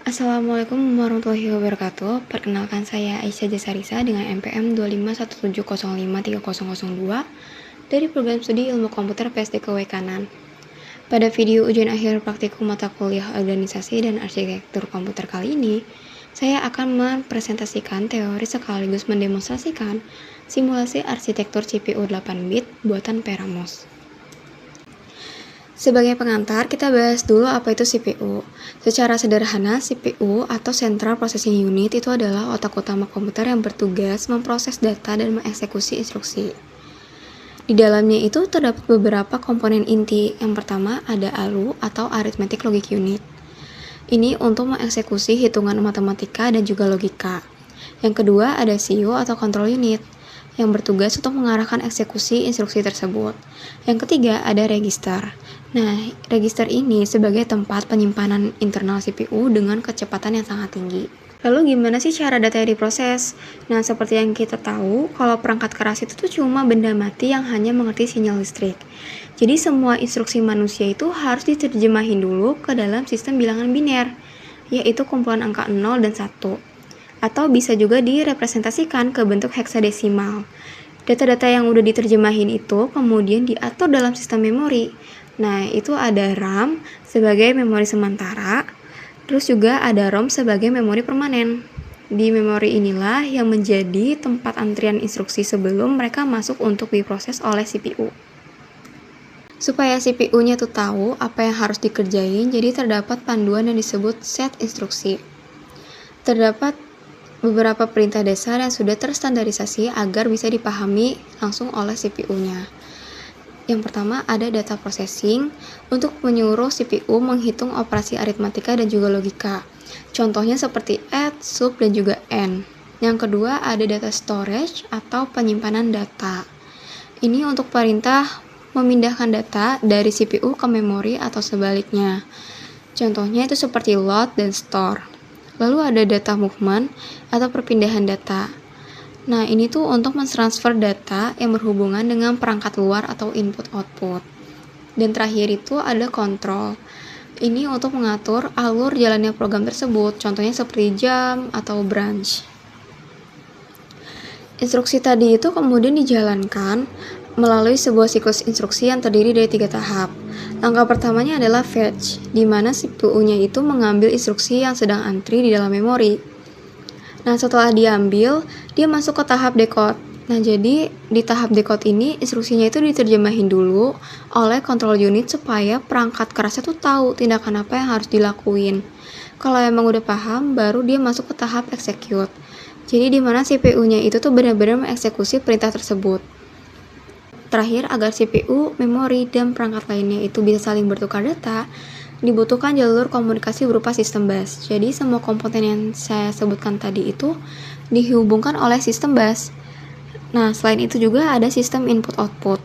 Assalamualaikum warahmatullahi wabarakatuh. Perkenalkan saya Aisyah Jasarisa dengan NPM 25170530002 dari program studi Ilmu Komputer PSDKW Kanan. Pada video ujian akhir praktikum mata kuliah organisasi dan arsitektur komputer kali ini, saya akan mempresentasikan teori sekaligus mendemonstrasikan simulasi arsitektur CPU 8-bit buatan Peramos. Sebagai pengantar, kita bahas dulu apa itu CPU. Secara sederhana, CPU atau Central Processing Unit itu adalah otak utama komputer yang bertugas memproses data dan mengeksekusi instruksi. Di dalamnya itu terdapat beberapa komponen inti. Yang pertama ada ALU atau Arithmetic Logic Unit. Ini untuk mengeksekusi hitungan matematika dan juga logika. Yang kedua ada CU atau Control Unit yang bertugas untuk mengarahkan eksekusi instruksi tersebut. Yang ketiga ada register. Nah, register ini sebagai tempat penyimpanan internal CPU dengan kecepatan yang sangat tinggi. Lalu gimana sih cara data diproses? Nah, seperti yang kita tahu, kalau perangkat keras itu tuh cuma benda mati yang hanya mengerti sinyal listrik. Jadi semua instruksi manusia itu harus diterjemahin dulu ke dalam sistem bilangan biner, yaitu kumpulan angka 0 dan 1. Atau bisa juga direpresentasikan ke bentuk heksadesimal. Data-data yang udah diterjemahin itu kemudian diatur dalam sistem memori. Nah, itu ada RAM sebagai memori sementara, terus juga ada ROM sebagai memori permanen. Di memori inilah yang menjadi tempat antrian instruksi sebelum mereka masuk untuk diproses oleh CPU. Supaya CPU-nya tuh tahu apa yang harus dikerjain, jadi terdapat panduan yang disebut set instruksi. Terdapat beberapa perintah dasar yang sudah terstandarisasi agar bisa dipahami langsung oleh CPU-nya. Yang pertama ada data processing untuk menyuruh CPU menghitung operasi aritmatika dan juga logika. Contohnya seperti add, sub, dan juga AND. Yang kedua ada data storage atau penyimpanan data. Ini untuk perintah memindahkan data dari CPU ke memori atau sebaliknya. Contohnya itu seperti load dan store. Lalu ada data movement atau perpindahan data. Nah, ini tuh untuk mentransfer data yang berhubungan dengan perangkat luar atau input-output. Dan terakhir itu ada control. Ini untuk mengatur alur jalannya program tersebut, contohnya seperti jam atau branch. Instruksi tadi itu kemudian dijalankan melalui sebuah siklus instruksi yang terdiri dari 3 tahap. Langkah pertamanya adalah fetch, di mana CPU-nya itu mengambil instruksi yang sedang antri di dalam memori. Nah, setelah diambil, dia masuk ke tahap decode. Nah, jadi di tahap decode ini instruksinya itu diterjemahin dulu oleh control unit supaya perangkat kerasnya tuh tahu tindakan apa yang harus dilakuin. Kalau emang udah paham, baru dia masuk ke tahap execute. Jadi di mana CPU-nya itu tuh benar-benar mengeksekusi perintah tersebut. Terakhir, agar CPU, memori, dan perangkat lainnya itu bisa saling bertukar data, dibutuhkan jalur komunikasi berupa sistem bus. Jadi semua komponen yang saya sebutkan tadi itu dihubungkan oleh sistem bus. Nah, selain itu juga ada sistem input-output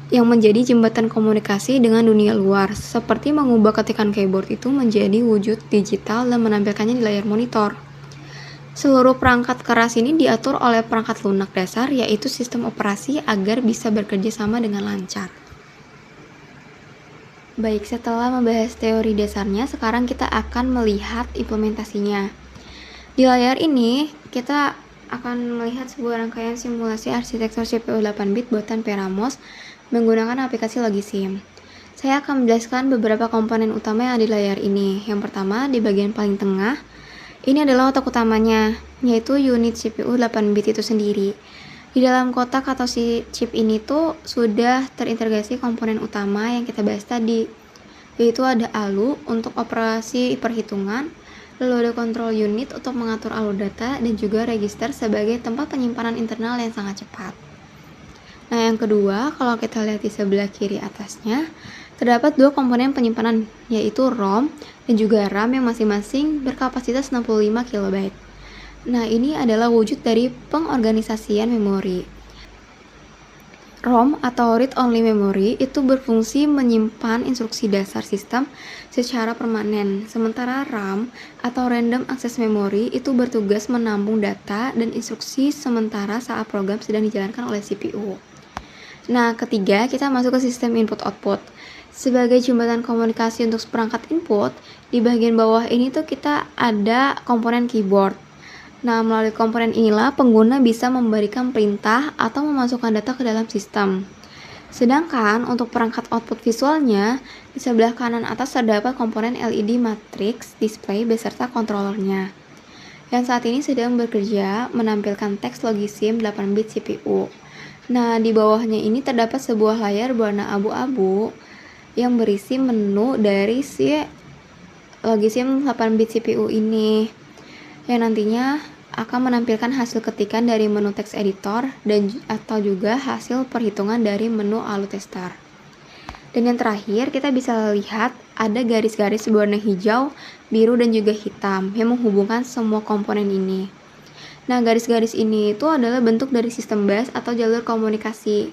yang menjadi jembatan komunikasi dengan dunia luar, seperti mengubah ketikan keyboard itu menjadi wujud digital dan menampilkannya di layar monitor. Seluruh perangkat keras ini diatur oleh perangkat lunak dasar, yaitu sistem operasi agar bisa bekerja sama dengan lancar. Baik, setelah membahas teori dasarnya, sekarang kita akan melihat implementasinya. Di layar ini, kita akan melihat sebuah rangkaian simulasi arsitektur CPU 8-bit buatan Peramos menggunakan aplikasi Logisim. Saya akan menjelaskan beberapa komponen utama yang ada di layar ini. Yang pertama, di bagian paling tengah, ini adalah otak utamanya, yaitu unit CPU 8-bit itu sendiri. Di dalam kotak atau si chip ini tuh sudah terintegrasi komponen utama yang kita bahas tadi, yaitu ada ALU untuk operasi perhitungan, lalu ada control unit untuk mengatur alur data, dan juga register sebagai tempat penyimpanan internal yang sangat cepat. Nah, yang kedua, kalau kita lihat di sebelah kiri atasnya, terdapat 2 komponen penyimpanan, yaitu ROM dan juga RAM yang masing-masing berkapasitas 65 KB. Nah, ini adalah wujud dari pengorganisasian memori. ROM atau read-only memory itu berfungsi menyimpan instruksi dasar sistem secara permanen, sementara RAM atau random access memory itu bertugas menampung data dan instruksi sementara saat program sedang dijalankan oleh CPU. Nah, ketiga, kita masuk ke sistem input-output. Sebagai jembatan komunikasi untuk perangkat input, di bagian bawah ini tuh kita ada komponen keyboard. Nah, melalui komponen inilah pengguna bisa memberikan perintah atau memasukkan data ke dalam sistem. Sedangkan untuk perangkat output visualnya, di sebelah kanan atas terdapat komponen LED matrix display beserta kontrolernya, yang saat ini sedang bekerja menampilkan teks Logisim 8-bit CPU. Nah, di bawahnya ini terdapat sebuah layar berwarna abu-abu yang berisi menu dari si Logisim 8-bit CPU ini, yang nantinya akan menampilkan hasil ketikan dari menu text editor dan atau juga hasil perhitungan dari menu ALU tester. Dan yang terakhir, kita bisa lihat ada garis-garis berwarna hijau, biru, dan juga hitam yang menghubungkan semua komponen ini. Nah, garis-garis ini itu adalah bentuk dari sistem bus atau jalur komunikasi.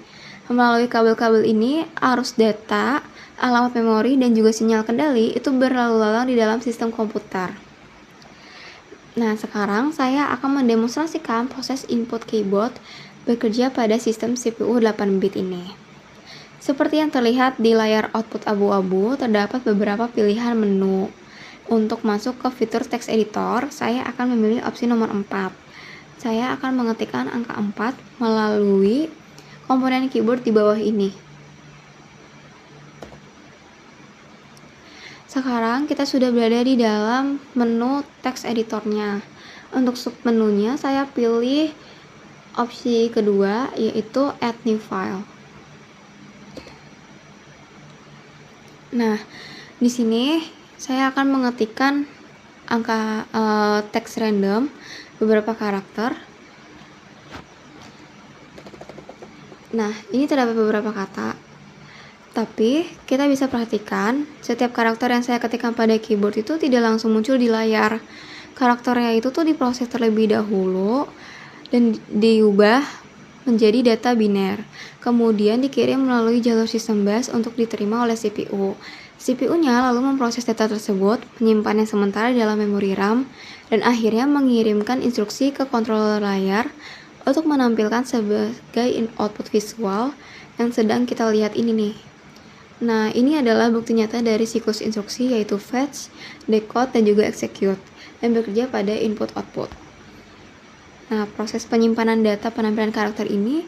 Melalui kabel-kabel ini, arus data, alamat memori, dan juga sinyal kendali itu berlalu lalang di dalam sistem komputer. Nah, sekarang saya akan mendemonstrasikan proses input keyboard bekerja pada sistem CPU 8-bit ini. Seperti yang terlihat di layar output abu-abu, terdapat beberapa pilihan menu. Untuk masuk ke fitur text editor, saya akan memilih opsi nomor 4. Saya akan mengetikkan angka 4 melalui komponen keyboard di bawah ini. Sekarang kita sudah berada di dalam menu text editornya. Untuk submenunya saya pilih opsi kedua, yaitu add new file. Nah, di sini saya akan mengetikkan angka teks random beberapa karakter. Nah, ini terdapat beberapa kata. Tapi kita bisa perhatikan setiap karakter yang saya ketikkan pada keyboard itu tidak langsung muncul di layar. Karakternya itu tuh diproses terlebih dahulu dan diubah menjadi data biner, kemudian dikirim melalui jalur sistem bus untuk diterima oleh CPU. CPU-nya lalu memproses data tersebut, menyimpannya sementara di dalam memori RAM, dan akhirnya mengirimkan instruksi ke controller layar untuk menampilkan sebagai output visual yang sedang kita lihat ini nih. Nah, ini adalah bukti nyata dari siklus instruksi, yaitu fetch, decode, dan juga execute, yang bekerja pada input-output. Nah, proses penyimpanan data penampilan karakter ini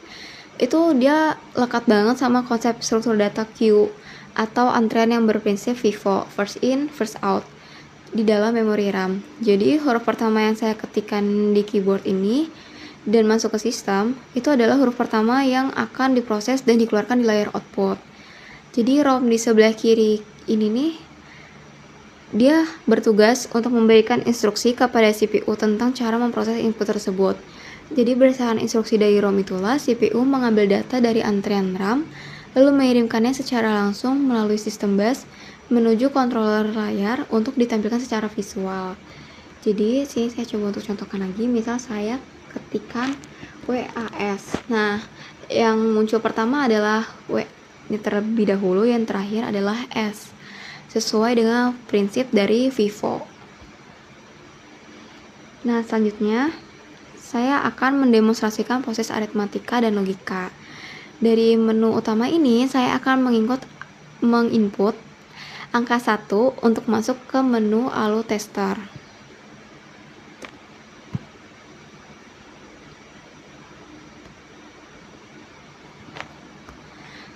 itu dia lekat banget sama konsep struktur data queue atau antrean yang berprinsip FIFO, first in, first out, di dalam memori RAM. Jadi huruf pertama yang saya ketikkan di keyboard ini dan masuk ke sistem itu adalah huruf pertama yang akan diproses dan dikeluarkan di layar output. Jadi ROM di sebelah kiri ini nih, dia bertugas untuk memberikan instruksi kepada CPU tentang cara memproses input tersebut. Jadi berdasarkan instruksi dari ROM itulah CPU mengambil data dari antrean RAM, lalu mengirimkannya secara langsung melalui sistem bus menuju controller layar untuk ditampilkan secara visual. Jadi sini saya coba untuk contohkan lagi, misal saya ketikkan WAS. Nah, yang muncul pertama adalah W ini terlebih dahulu, yang terakhir adalah S, sesuai dengan prinsip dari FIFO. Nah, selanjutnya saya akan mendemonstrasikan proses aritmatika dan logika. Dari menu utama ini, saya akan menginput angka 1 untuk masuk ke menu ALU tester.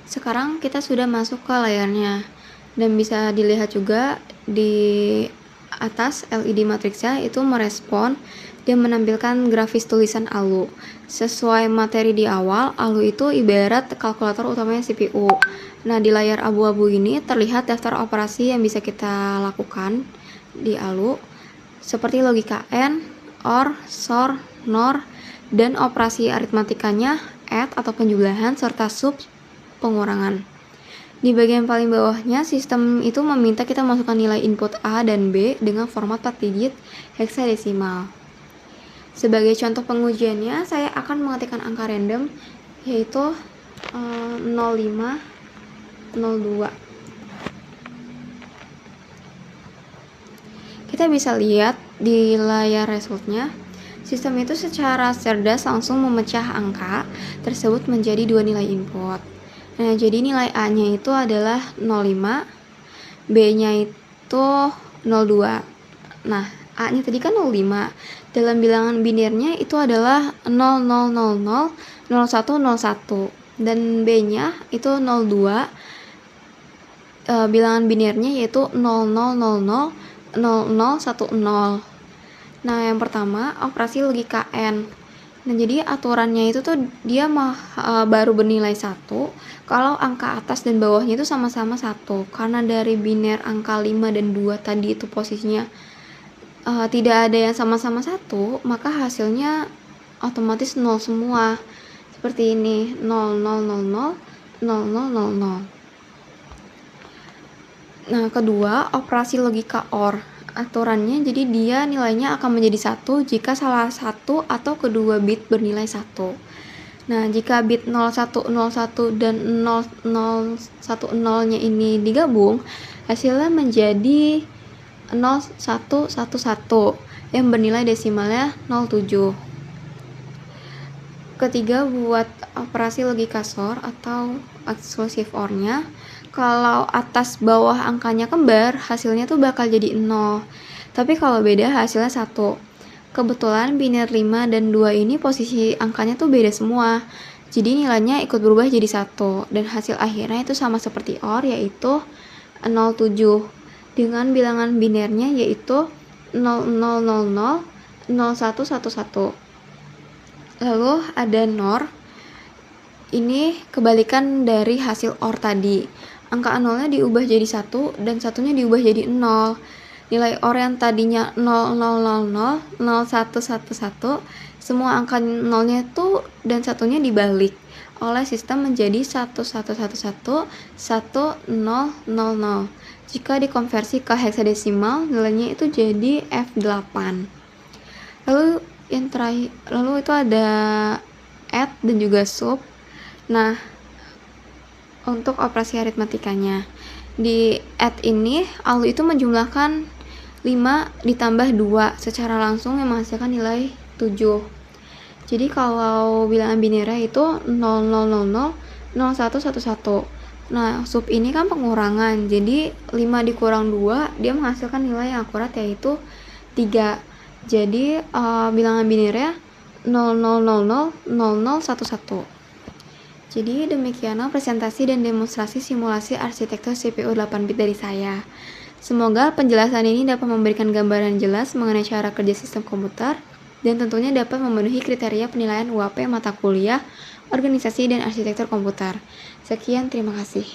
Sekarang kita sudah masuk ke layarnya. Dan bisa dilihat juga di atas LED matriksnya itu merespon dan menampilkan grafis tulisan ALU. Sesuai materi di awal, ALU itu ibarat kalkulator utamanya CPU. Nah, di layar abu-abu ini terlihat daftar operasi yang bisa kita lakukan di ALU, seperti logika AND, OR, SOR, NOR, dan operasi aritmatikanya add atau penjumlahan serta sub pengurangan. Di bagian paling bawahnya, sistem itu meminta kita masukkan nilai input A dan B dengan format 4 digit heksadesimal. Sebagai contoh pengujiannya, saya akan mengetikkan angka random, yaitu 0502. Kita bisa lihat di layar resultnya, sistem itu secara cerdas langsung memecah angka tersebut menjadi dua nilai input. Nah, jadi nilai A-nya itu adalah 05, B-nya itu 02. Nah, A-nya tadi kan 05. Dalam bilangan binirnya itu adalah 0000, 0101. Dan B-nya itu 02. Bilangan binirnya yaitu 0000, 0010. Nah, yang pertama, operasi logika AND. Nah, jadi aturannya itu tuh dia baru bernilai 1 kalau angka atas dan bawahnya itu sama-sama 1. Karena dari biner angka 5 dan 2 tadi itu posisinya tidak ada yang sama-sama 1, maka hasilnya otomatis 0 semua. Seperti ini, 0000, 0000. Nah, kedua, operasi logika OR. Aturannya jadi dia nilainya akan menjadi 1 jika salah satu atau kedua bit bernilai 1. Nah, jika bit 0101 dan 0010-nya ini digabung, hasilnya menjadi 0111 yang bernilai desimalnya 07. Ketiga, buat operasi logika SOR atau exclusive OR-nya, kalau atas bawah angkanya kembar, hasilnya tuh bakal jadi 0. Tapi kalau beda hasilnya 1. Kebetulan biner 5 dan 2 ini posisi angkanya tuh beda semua. Jadi nilainya ikut berubah jadi 1. Dan hasil akhirnya itu sama seperti OR, yaitu 07. Dengan bilangan binernya yaitu 0000, 0111. Lalu ada NOR. Ini kebalikan dari hasil OR tadi. Angka 0-nya diubah jadi 1 dan 1-nya diubah jadi 0. Nilai OR yang tadinya 0000, 0111, semua angka 0-nya itu dan 1-nya dibalik oleh sistem menjadi 1111, 1000. Jika dikonversi ke heksadesimal, nilainya itu jadi F8. Lalu itu ada add dan juga sub. Nah, untuk operasi aritmatikanya, di add ini ALU itu menjumlahkan 5 ditambah 2 secara langsung yang menghasilkan nilai 7. Jadi kalau bilangan binirnya itu 0000, 0111. Nah, sub ini kan pengurangan, jadi 5 dikurang 2 dia menghasilkan nilai yang akurat yaitu 3. Jadi bilangan binirnya 0000, 0011. Jadi demikianlah presentasi dan demonstrasi simulasi arsitektur CPU 8 bit dari saya. Semoga penjelasan ini dapat memberikan gambaran jelas mengenai cara kerja sistem komputer dan tentunya dapat memenuhi kriteria penilaian UAP mata kuliah, organisasi, dan arsitektur komputer. Sekian, terima kasih.